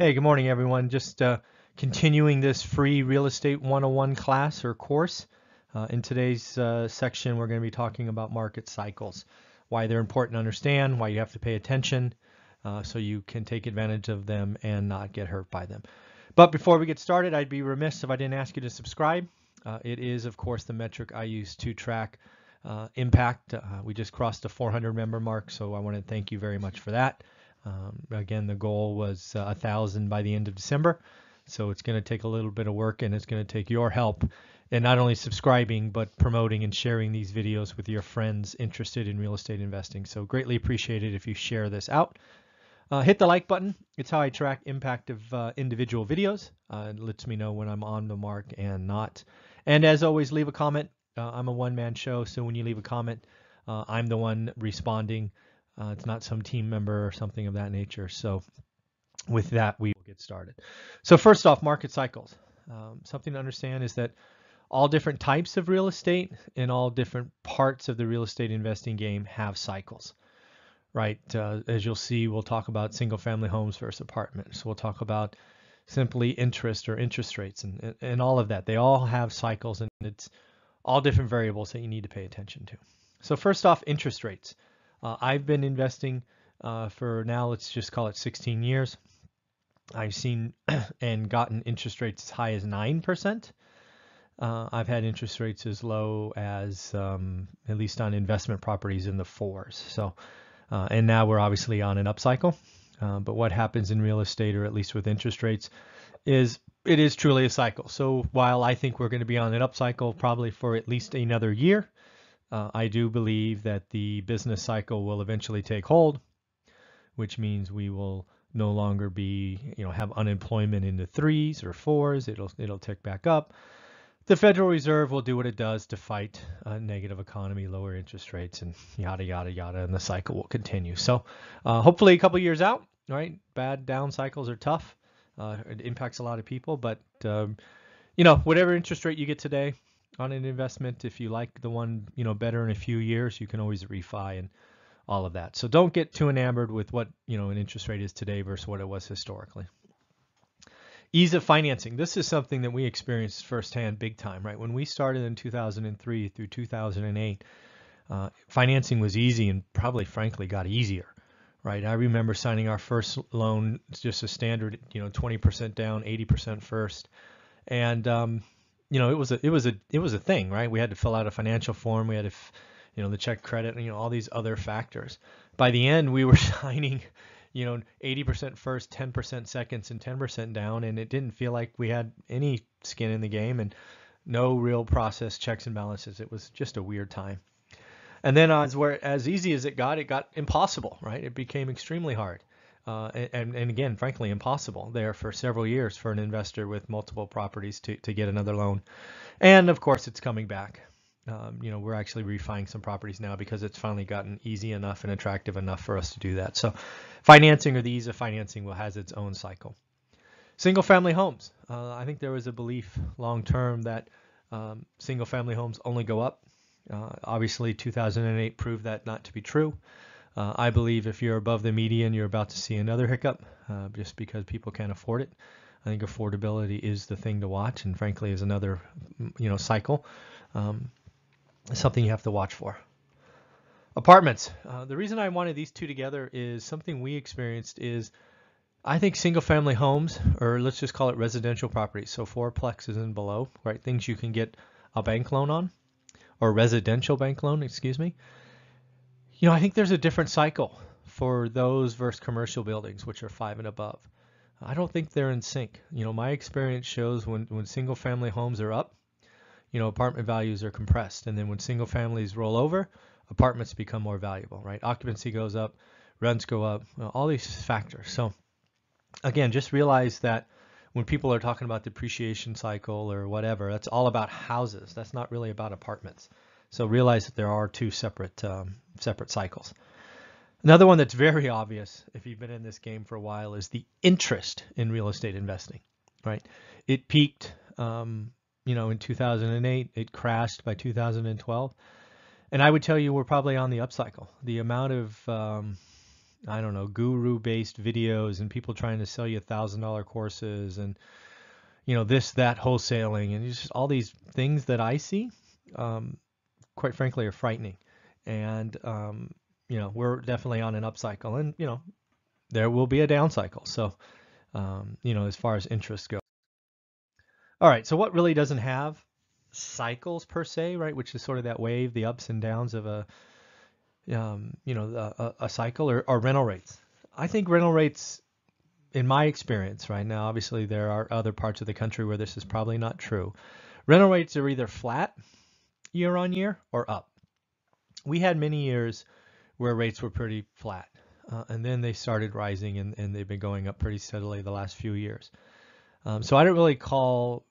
Hey, good morning, everyone. Just continuing this free real estate 101 class or course. In today's section, we're going to be talking about market cycles, why they're important to understand, why you have to pay attention so you can take advantage of them and not get hurt by them. But before we get started, I'd be remiss if I didn't ask you to subscribe. It is, of course, the metric I use to track impact. We just crossed the 400 member mark, so I want to thank you very much for that. Again, the goal was 1,000 by the end of December, so it's going to take a little bit of work, and it's going to take your help in not only subscribing but promoting and sharing these videos with your friends interested in real estate investing. So greatly appreciate it if you share this out. Hit the like button. It's how I track impact of individual videos. It lets me know when I'm on the mark and not. And as always, leave a comment. I'm a one-man show, so when you leave a comment, I'm the one responding. It's not some team member or something of that nature. So with that, we will get started. So first off, market cycles. Something to understand is that all different types of real estate and all different parts of the real estate investing game have cycles, right? As you'll see, we'll talk about single family homes versus apartments. We'll talk about simply interest or interest rates and all of that. They all have cycles, and it's all different variables that you need to pay attention to. So first off, interest rates. I've been investing for now, let's just call it 16 years. I've seen and gotten interest rates as high as 9%. I've had interest rates as low as, at least on investment properties, in the 4s. So, and now we're obviously on an upcycle. But what happens in real estate, or at least with interest rates, is it is truly a cycle. So while I think we're going to be on an upcycle probably for at least another year, I do believe that the business cycle will eventually take hold, which means we will no longer be, have unemployment in the 3s or 4s. It'll tick back up. The Federal Reserve will do what it does to fight a negative economy, lower interest rates, and yada, yada, yada, and the cycle will continue. So hopefully a couple years out, right? Bad down cycles are tough. It impacts a lot of people, but whatever interest rate you get today on an investment, if you like the one better in a few years, you can always refi and all of that. So don't get too enamored with what an interest rate is today versus what it was historically. Ease of financing. This is something that we experienced firsthand big time, right? When we started in 2003 through 2008, financing was easy and probably frankly got easier, right? I remember signing our first loan, just a standard 20% down, 80% first, and it was a thing, right? We had to fill out a financial form. We had to, the check credit, all these other factors. By the end, we were signing, 80% first, 10% seconds, and 10% down, and it didn't feel like we had any skin in the game and no real process, checks and balances. It was just a weird time. And then as easy as it got impossible, right? It became extremely hard. And again, frankly, impossible there for several years for an investor with multiple properties to get another loan. And of course, it's coming back. We're actually refining some properties now because it's finally gotten easy enough and attractive enough for us to do that. So financing, or the ease of financing, has its own cycle. Single family homes. I think there was a belief long term that single family homes only go up. Obviously, 2008 proved that not to be true. I believe if you're above the median, you're about to see another hiccup just because people can't afford it. I think affordability is the thing to watch, and frankly is another cycle. Something you have to watch for. Apartments. The reason I wanted these two together is something we experienced is I think single family homes, or let's just call it residential properties, so fourplexes and below, right? Things you can get a bank loan on, or residential bank loan, excuse me. I think there's a different cycle for those versus commercial buildings, which are 5 and above. I don't think they're in sync. My experience shows when single family homes are up, apartment values are compressed. And then when single families roll over, apartments become more valuable, right? Occupancy goes up, rents go up, all these factors. So again, just realize that when people are talking about depreciation cycle or whatever, that's all about houses. That's not really about apartments. So realize that there are two separate cycles. Another one that's very obvious if you've been in this game for a while is the interest in real estate investing, right? It peaked, in 2008. It crashed by 2012. And I would tell you we're probably on the upcycle. The amount of, I don't know, guru-based videos and people trying to sell you $1,000 courses and, this, that, wholesaling, and just all these things that I see, quite frankly, are frightening. And, we're definitely on an upcycle, and, there will be a down cycle. So, as far as interest goes. All right. So what really doesn't have cycles per se, right? Which is sort of that wave, the ups and downs of a cycle, or rental rates. I think rental rates, in my experience right now, obviously there are other parts of the country where this is probably not true. Rental rates are either flat year on year or up. We had many years where rates were pretty flat, and then they started rising, and they've been going up pretty steadily the last few years. So I don't really call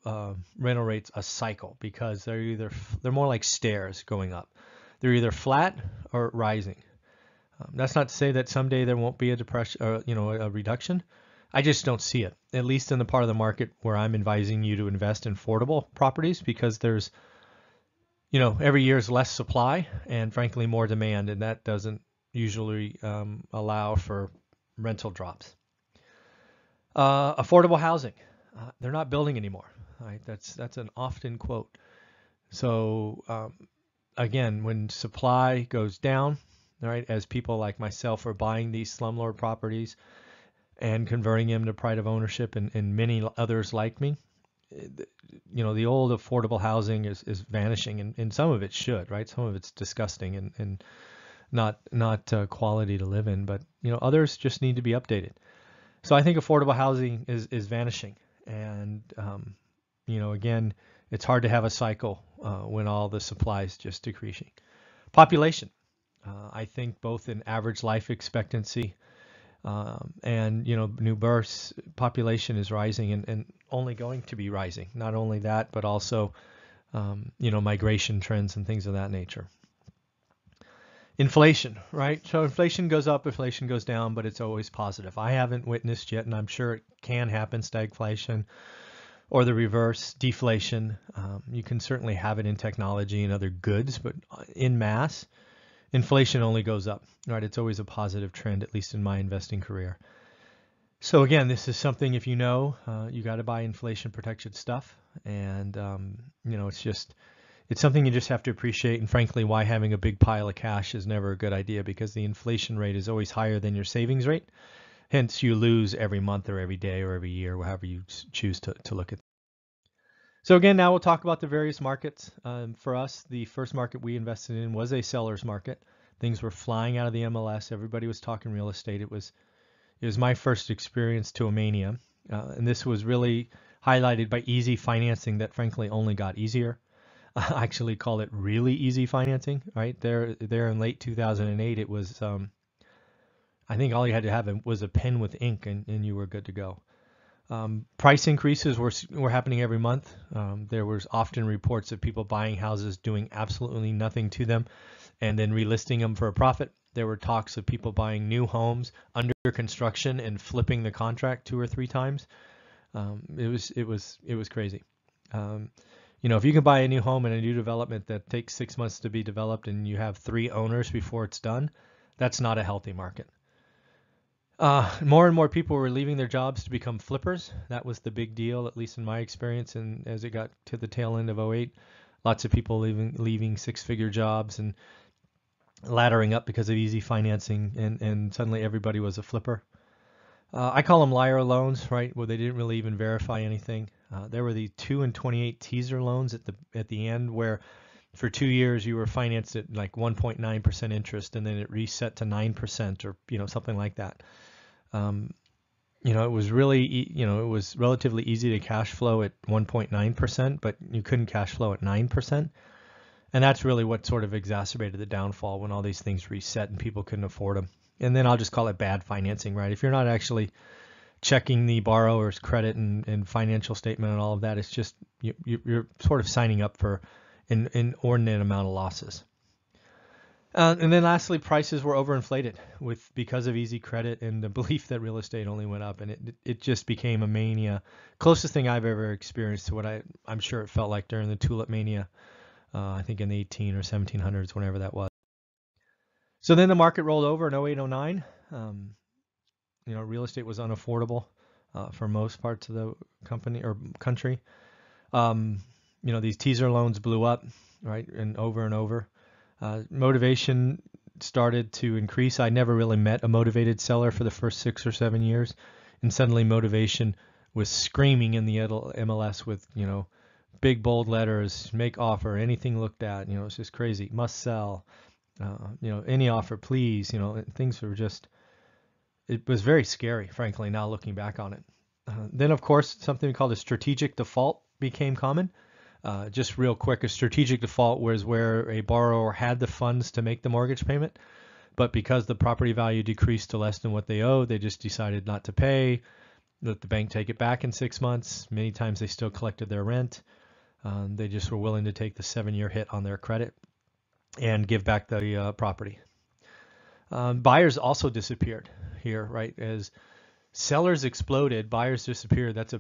rental rates a cycle, because they're more like stairs going up. They're either flat or rising. That's not to say that someday there won't be a depression or a reduction. I just don't see it, at least in the part of the market where I'm advising you to invest in affordable properties, because there's every year is less supply and frankly more demand, and that doesn't usually allow for rental drops. Affordable housing. They're not building anymore, right? That's an often quote. So again, when supply goes down, right, as people like myself are buying these slumlord properties and converting them to pride of ownership, and many others like me, the old affordable housing is vanishing, and some of it should, right? Some of it's disgusting and not quality to live in, but others just need to be updated. So I think affordable housing is vanishing. And, again, it's hard to have a cycle when all the supply is just decreasing. Population. I think both in average life expectancy and, new births, population is rising and only going to be rising. Not only that, but also, migration trends and things of that nature. Inflation, right? So inflation goes up, inflation goes down, but it's always positive. I haven't witnessed yet, and I'm sure it can happen, stagflation or the reverse, deflation. You can certainly have it in technology and other goods, but in mass, inflation only goes up, right? It's always a positive trend, at least in my investing career. So again, this is something, if you got to buy inflation protected stuff, and it's something you just have to appreciate, and frankly, why having a big pile of cash is never a good idea, because the inflation rate is always higher than your savings rate. Hence, you lose every month or every day or every year, however you choose to look at it. So again, now we'll talk about the various markets. For us, the first market we invested in was a seller's market. Things were flying out of the MLS. Everybody was talking real estate. It was my first experience to a mania, and this was really highlighted by easy financing that frankly only got easier. I actually call it really easy financing, right? There in late 2008, it was, I think all you had to have was a pen with ink, and you were good to go. Price increases were happening every month. There was often reports of people buying houses, doing absolutely nothing to them, and then relisting them for a profit. There were talks of people buying new homes under construction and flipping the contract 2 or 3 times. It was crazy. If you can buy a new home in a new development that takes 6 months to be developed and you have 3 owners before it's done, that's not a healthy market. More and more people were leaving their jobs to become flippers. That was the big deal, at least in my experience. And as it got to the tail end of 08, lots of people leaving 6-figure jobs and laddering up because of easy financing, and suddenly everybody was a flipper. I call them liar loans, right? Where they didn't really even verify anything. There were the 2 and 28 teaser loans at the end, where for 2 years you were financed at like 1.9% interest, and then it reset to 9% or something like that. It was really it was relatively easy to cash flow at 1.9%, but you couldn't cash flow at 9%. And that's really what sort of exacerbated the downfall, when all these things reset and people couldn't afford them. And then I'll just call it bad financing, right? If you're not actually checking the borrower's credit and financial statement and all of that, it's just you're sort of signing up for an inordinate amount of losses. And then lastly, prices were overinflated because of easy credit and the belief that real estate only went up, and it just became a mania. Closest thing I've ever experienced to what I'm sure it felt like during the tulip mania. I think in the 18 or 1700s, whenever that was. So then the market rolled over in 08, 09. Real estate was unaffordable for most parts of the company or country. These teaser loans blew up, right, and over. Motivation started to increase. I never really met a motivated seller for the first 6 or 7 years, and suddenly motivation was screaming in the MLS with, big bold letters, make offer, anything looked at, it's just crazy, must sell, any offer, please, things were just, it was very scary, frankly, now looking back on it. Then, of course, something called a strategic default became common. Just real quick, a strategic default was where a borrower had the funds to make the mortgage payment, but because the property value decreased to less than what they owed, they just decided not to pay, let the bank take it back in 6 months. Many times they still collected their rent. They just were willing to take the 7-year hit on their credit and give back the property. Buyers also disappeared here, right? As sellers exploded, buyers disappeared. That's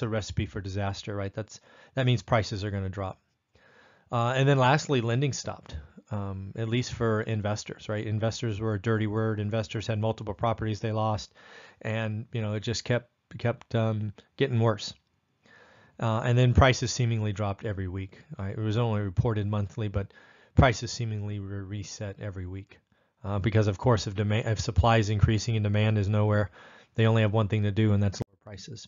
a recipe for disaster, right? That means prices are going to drop. And then lastly, lending stopped, at least for investors, right? Investors were a dirty word. Investors had multiple properties they lost, and it just kept getting worse. And then prices seemingly dropped every week. It was only reported monthly, but prices seemingly were reset every week. Because of course, if supply is increasing and demand is nowhere, they only have one thing to do, and that's lower prices.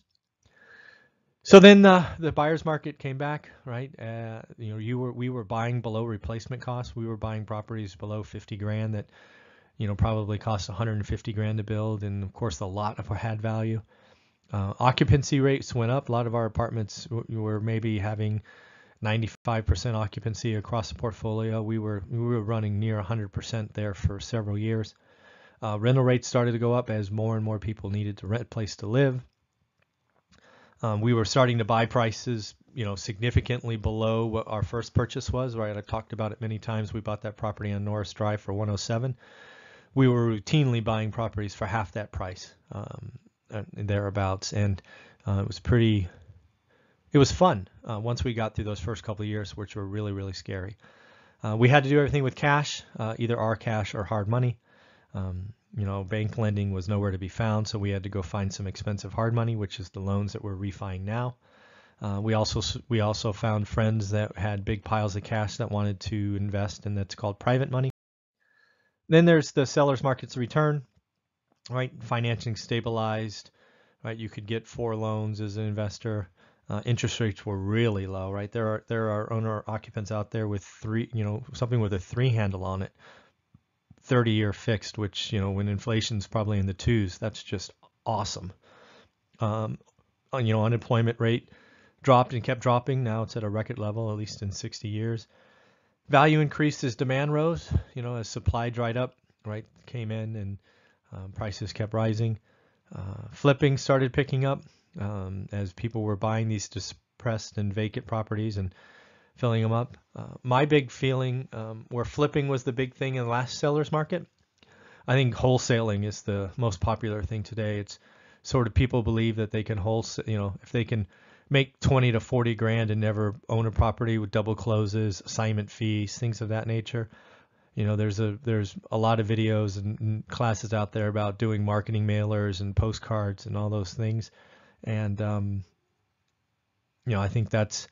So then the buyer's market came back, right? We were buying below replacement costs. We were buying properties below 50 grand that, probably cost 150 grand to build, and of course, a lot of had value. Occupancy rates went up. A lot of our apartments were maybe having 95% occupancy across the portfolio. We were running near 100% there for several years. Rental rates started to go up as more and more people needed to rent a place to live. We were starting to buy prices, significantly below what our first purchase was, right? I've talked about it many times. We bought that property on Norris Drive for 107. We were routinely buying properties for half that price, thereabouts, and it was fun once we got through those first couple of years, which were really, really scary. We had to do everything with cash, either our cash or hard money. Bank lending was nowhere to be found, so we had to go find some expensive hard money, which is the loans that we're refining now. We also found friends that had big piles of cash that wanted to invest, and that's called private money. Then there's the seller's market's return, right? Financing stabilized, right? You could get 4 loans as an investor. Interest rates were really low, right? There are owner occupants out there with something with a 3 handle on it, 30-year fixed, which, when inflation's probably in the 2s, that's just awesome. Unemployment rate dropped and kept dropping. Now it's at a record level, at least in 60 years. Value increased as demand rose, as supply dried up, right? Came in and prices kept rising. Flipping started picking up as people were buying these depressed and vacant properties and filling them up. My big feeling where flipping was the big thing in the last seller's market, I think wholesaling is the most popular thing today. It's sort of people believe that they can wholesale, if they can make 20 to 40 grand and never own a property with double closes, assignment fees, things of that nature. There's a lot of videos and classes out there about doing marketing mailers and postcards and all those things. And, I think that's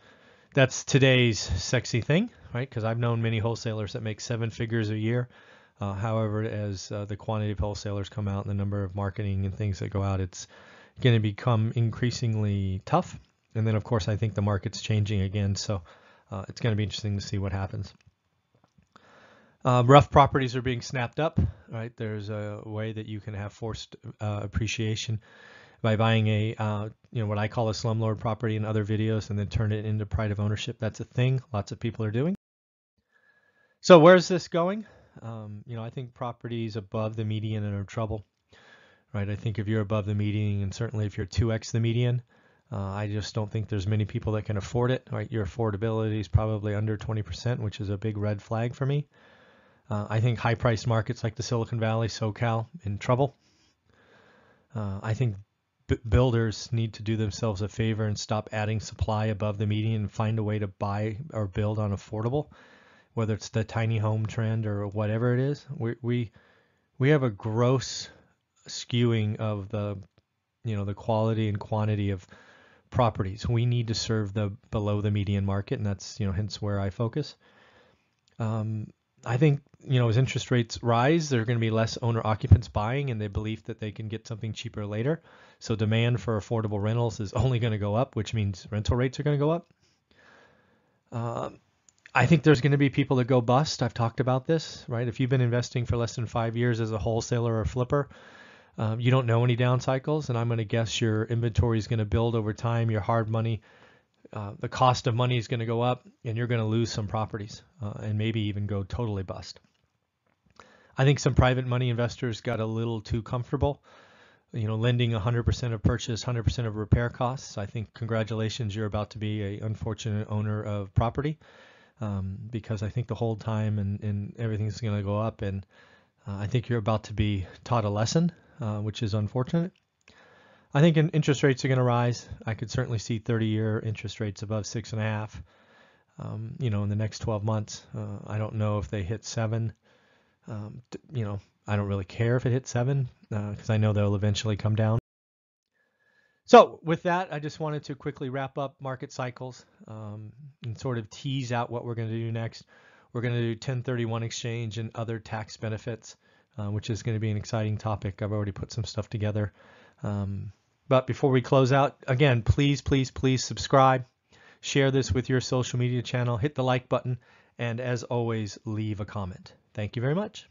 today's sexy thing, right? Because I've known many wholesalers that make 7 figures a year. However, as the quantity of wholesalers come out and the number of marketing and things that go out, it's going to become increasingly tough. And then, of course, I think the market's changing again. So it's going to be interesting to see what happens. Rough properties are being snapped up, right? There's a way that you can have forced appreciation by buying a, what I call a slumlord property in other videos and then turn it into pride of ownership. That's a thing lots of people are doing. So where's this going? I think properties above the median are in trouble, right? I think if you're above the median, and certainly if you're 2x the median, I just don't think there's many people that can afford it, right? Your affordability is probably under 20%, which is a big red flag for me. I think high-priced markets like the Silicon Valley, SoCal, in trouble. I think builders need to do themselves a favor and stop adding supply above the median and find a way to buy or build on affordable, whether it's the tiny home trend or whatever it is. we have a gross skewing of the quality and quantity of properties. We need to serve the below the median market, and that's hence where I focus. I think as interest rates rise, there are going to be less owner occupants buying in the belief that they can get something cheaper later. So demand for affordable rentals is only going to go up, which means rental rates are going to go up. I think there's going to be people that go bust. I've talked about this, right? If you've been investing for less than 5 years as a wholesaler or a flipper, you don't know any down cycles, and I'm going to guess your inventory is going to build over time. Your hard money, the cost of money is going to go up, and you're going to lose some properties and maybe even go totally bust. I think some private money investors got a little too comfortable, lending 100% of purchase, 100% of repair costs. I think congratulations, you're about to be an unfortunate owner of property because I think the hold time and everything's going to go up, and I think you're about to be taught a lesson, which is unfortunate. I think interest rates are going to rise. I could certainly see 30-year interest rates above 6.5, in the next 12 months. I don't know if they hit 7. I don't really care if it hits 7 because I know they'll eventually come down. So with that, I just wanted to quickly wrap up market cycles and sort of tease out what we're going to do next. We're going to do 1031 exchange and other tax benefits, which is going to be an exciting topic. I've already put some stuff together. But before we close out, again, please subscribe, share this with your social media channel, hit the like button, and as always, leave a comment. Thank you very much.